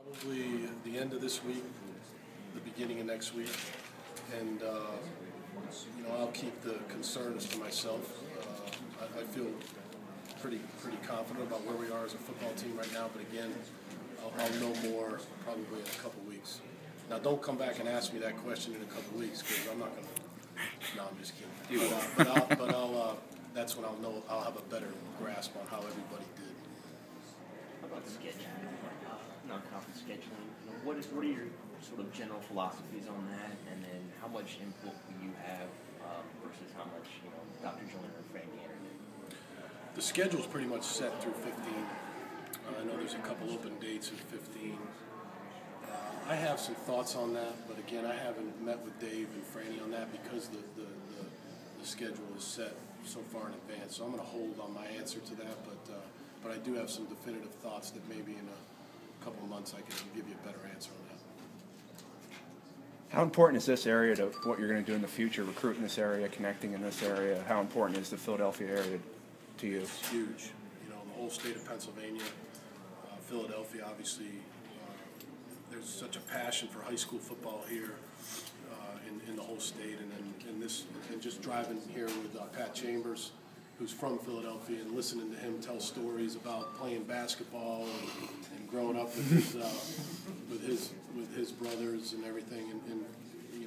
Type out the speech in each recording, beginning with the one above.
Hopefully at the end of this week, the beginning of next week, and I'll keep the concerns to myself. I feel pretty confident about where we are as a football team right now, but again, I'll know more probably in a couple weeks. Now, don't come back and ask me that question in a couple weeks, because I'm not going to. No, I'm just kidding. But I'll that's when I'll know. I'll have a better grasp on how everybody did. How about scheduling, non-conference scheduling? What are your sort of general philosophies on that, and then how much input will you have versus how much Dr. Joyner and Frank Gannon did? The schedule's pretty much set through 15. I know there's a couple open dates in 15. I have some thoughts on that, but again, I haven't met with Dave and Franny on that because the schedule is set so far in advance. So I'm going to hold on my answer to that, but I do have some definitive thoughts that maybe in a couple of months I can give you a better answer on that. How important is this area to what you're going to do in the future, recruiting this area, connecting in this area? How important is the Philadelphia area to you? It's huge. The whole state of Pennsylvania, Philadelphia, obviously, there's such a passion for high school football here in the whole state, and just driving here with Pat Chambers, who's from Philadelphia, and listening to him tell stories about playing basketball and growing up with his brothers and everything, and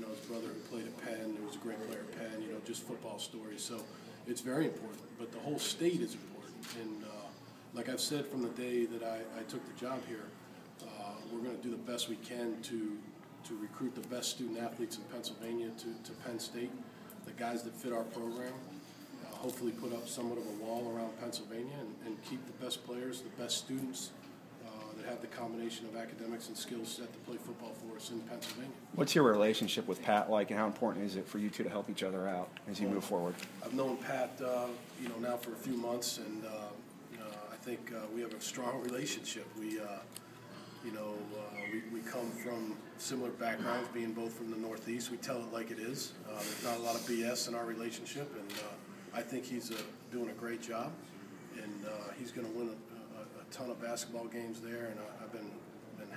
his brother who played at Penn, who was a great player at Penn, just football stories. So it's very important, but the whole state is important. And like I've said from the day that I took the job here, we're going to do the best we can to recruit the best student athletes in Pennsylvania to Penn State, the guys that fit our program, hopefully put up somewhat of a wall around Pennsylvania and keep the best players, the best students that have the combination of academics and skill set to play football for us in Pennsylvania. What's your relationship with Pat like, and how important is it for you two to help each other out as you move forward? I've known Pat, now for a few months, and I think we have a strong relationship. We come from similar backgrounds, being both from the Northeast. We tell it like it is. There's not a lot of BS in our relationship, and I think he's doing a great job, and he's going to win a ton of basketball games there, and I've been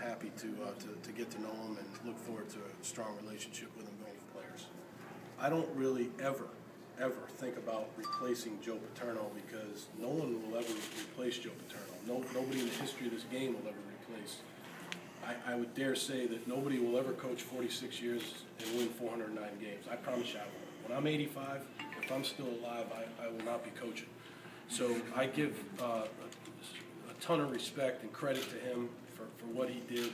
happy to get to know him and look forward to a strong relationship with him going for players. I don't really ever think about replacing Joe Paterno, because no one will ever replace Joe Paterno. Nobody in the history of this game will ever replace. I would dare say that nobody will ever coach 46 years and win 409 games. I promise you I won't. When I'm 85, if I'm still alive, I will not be coaching. So I give a ton of respect and credit to him for what he did.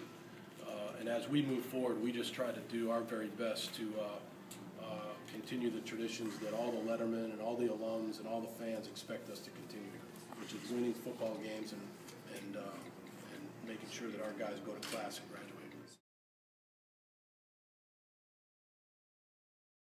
And as we move forward, we just try to do our very best to continue the traditions that all the lettermen and all the alums and all the fans expect us to continue, which is winning football games and making sure that our guys go to class and graduate.